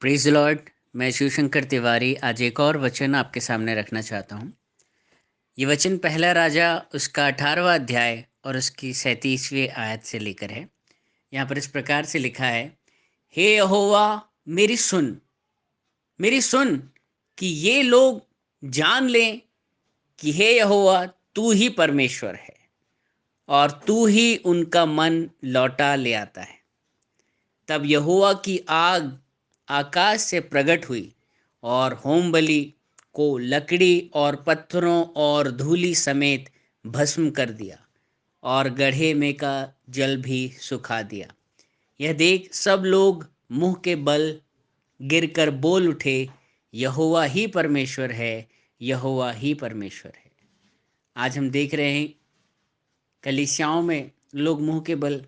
Praise the Lord. मैं शिवशंकर तिवारी आज एक और वचन आपके सामने रखना चाहता हूँ। ये वचन पहला राजा उसका 18वां अध्याय और उसकी 37वीं आयत से लेकर है। यहाँ पर इस प्रकार से लिखा है, हे यहोवा मेरी सुन कि ये लोग जान लें कि हे यहोवा तू ही परमेश्वर है और तू ही उनका मन लौटा ले आता है। तब यहोवा की आग आकाश से प्रकट हुई और होम बलि को लकड़ी और पत्थरों और धूलि समेत भस्म कर दिया और गड्ढे में का जल भी सुखा दिया। यह देख सब लोग मुंह के बल गिरकर बोल उठे, यहोवा ही परमेश्वर है, यहोवा ही परमेश्वर है। आज हम देख रहे हैं कलीसियाओं में लोग मुंह के बल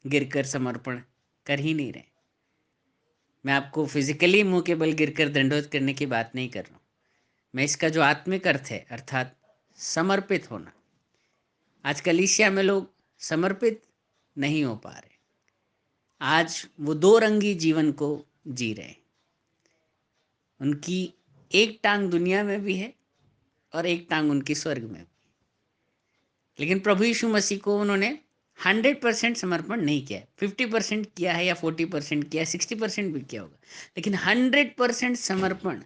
गिरकर समर्पण कर ही नहीं रहे। मैं आपको फिजिकली मुंह के बल गिरकर दंडवत करने की बात नहीं कर रहा हूँ। मैं इसका जो आत्मिक अर्थ है अर्थात समर्पित होना, आज कलीसिया में लोग समर्पित नहीं हो पा रहे। आज वो दो रंगी जीवन को जी रहे हैं। उनकी एक टांग दुनिया में भी है और एक टांग उनकी स्वर्ग में भी। लेकिन प्रभु यीशु मसीह को उन्होंने 100% समर्पण नहीं किया है। 50% किया है या 40% किया है, 60% भी किया होगा, लेकिन 100% समर्पण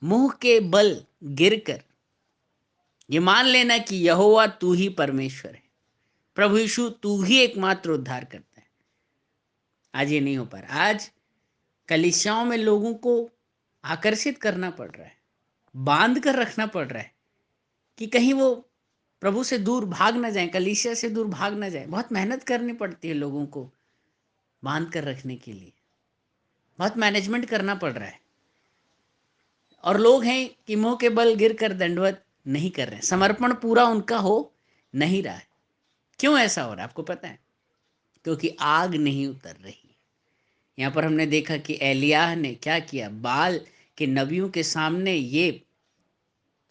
मुंह के बल गिरकर ये मान लेना कि यहोवा तू ही परमेश्वर है, प्रभु यीशु तू ही एकमात्र उद्धार करता है। आज ये नहीं हो पा रहा। आज कलीसियाओं में लोगों को आकर्षित करना पड़ रहा है, बांध कर रखना पड़ रहा है कि कहीं वो प्रभु से दूर भाग ना जाए, कलीसिया से दूर भाग ना जाए। बहुत मेहनत करनी पड़ती है लोगों को बांध कर रखने के लिए, बहुत मैनेजमेंट करना पड़ रहा है। और लोग हैं कि मुंह के बल गिर कर दंडवत नहीं कर रहे हैं, समर्पण पूरा उनका हो नहीं रहा है। क्यों ऐसा हो रहा है आपको पता है? क्योंकि आग नहीं उतर रही। यहाँ पर हमने देखा कि एलियाह ने क्या किया, बाल के नबियों के सामने ये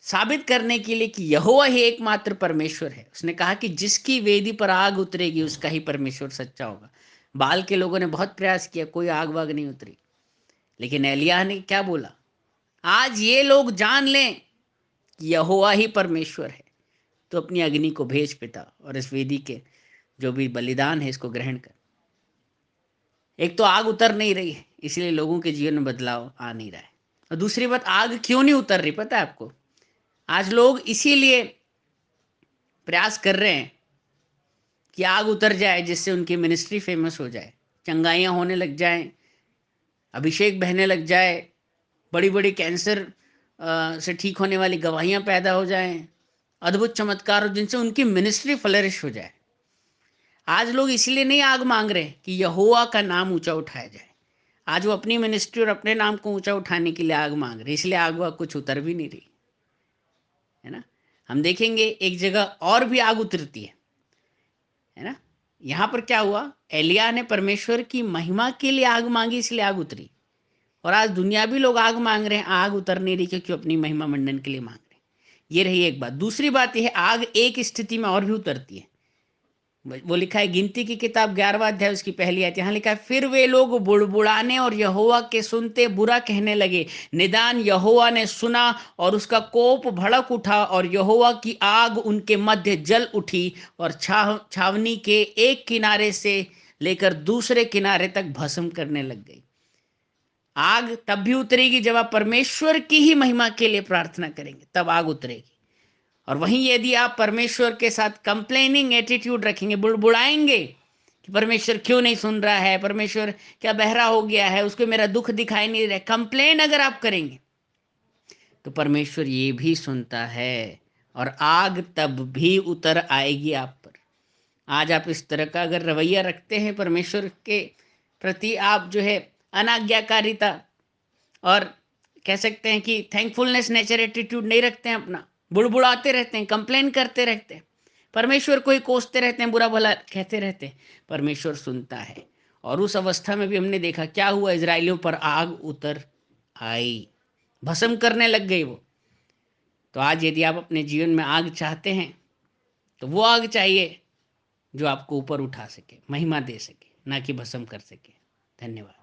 साबित करने के लिए कि यहोवा ही एकमात्र परमेश्वर है, उसने कहा कि जिसकी वेदी पर आग उतरेगी उसका ही परमेश्वर सच्चा होगा। बाल के लोगों ने बहुत प्रयास किया, कोई आग वाग नहीं उतरी। लेकिन एलियाह ने क्या बोला, आज ये लोग जान लें कि यहोवा ही परमेश्वर है, तो अपनी अग्नि को भेज पिता और इस वेदी के जो भी बलिदान है इसको ग्रहण कर। एक तो आग उतर नहीं रही है, इसलिए लोगों के जीवन में बदलाव आ नहीं रहा है। और दूसरी बात, आग क्यों नहीं उतर रही पता है आपको? आज लोग इसीलिए प्रयास कर रहे हैं कि आग उतर जाए, जिससे उनकी मिनिस्ट्री फेमस हो जाए, चंगाइयाँ होने लग जाएं, अभिषेक बहने लग जाए, बड़ी बड़ी कैंसर से ठीक होने वाली गवाहियाँ पैदा हो जाएं, अद्भुत चमत्कार जिनसे उनकी मिनिस्ट्री फ्लरिश हो जाए। आज लोग इसलिए नहीं आग मांग रहे कि यहोवा का नाम ऊंचा उठाया जाए। आज वो अपनी मिनिस्ट्री और अपने नाम को ऊंचा उठाने के लिए आग मांग रहे, इसलिए आग वाग कुछ उतर भी नहीं रही है ना। हम देखेंगे एक जगह और भी आग उतरती है ना। यहाँ पर क्या हुआ, एलिया ने परमेश्वर की महिमा के लिए आग मांगी, इसलिए आग उतरी। और आज दुनियावी लोग आग मांग रहे हैं, आग उतर नहीं रही क्योंकि अपनी महिमा मंडन के लिए मांग रहे हैं। ये रही एक बात। दूसरी बात यह है, आग एक स्थिति में और भी उतरती है। वो लिखा है गिनती की किताब 11वां अध्याय उसकी पहली आयत, यहाँ लिखा है, फिर वे लोग बुड़बुड़ाने और यहोवा के सुनते बुरा कहने लगे। निदान यहोवा ने सुना और उसका कोप भड़क उठा और यहोवा की आग उनके मध्य जल उठी और छावनी के एक किनारे से लेकर दूसरे किनारे तक भस्म करने लग गई। आग तब भी उतरेगी जब आप परमेश्वर की ही महिमा के लिए प्रार्थना करेंगे, तब आग उतरेगी। और वहीं यदि आप परमेश्वर के साथ कंप्लेनिंग एटीट्यूड रखेंगे, बुड़बुड़ाएंगे कि परमेश्वर क्यों नहीं सुन रहा है, परमेश्वर क्या बहरा हो गया है, उसको मेरा दुख दिखाई नहीं रहा, कंप्लेन अगर आप करेंगे तो परमेश्वर ये भी सुनता है और आग तब भी उतर आएगी आप पर। आज आप इस तरह का अगर रवैया रखते हैं परमेश्वर के प्रति, आप जो है अनाज्ञाकारिता और कह सकते हैं कि थैंकफुलनेस नेचर एटीट्यूड नहीं रखते हैं अपना, बुड़बुड़ाते रहते हैं, कंप्लेन करते रहते हैं, परमेश्वर को ही कोसते रहते हैं, बुरा भला कहते रहते हैं, परमेश्वर सुनता है। और उस अवस्था में भी हमने देखा क्या हुआ, इजरायलियों पर आग उतर आई, भस्म करने लग गई वो। तो आज यदि आप अपने जीवन में आग चाहते हैं तो वो आग चाहिए जो आपको ऊपर उठा सके, महिमा दे सके, ना कि भस्म कर सके। धन्यवाद।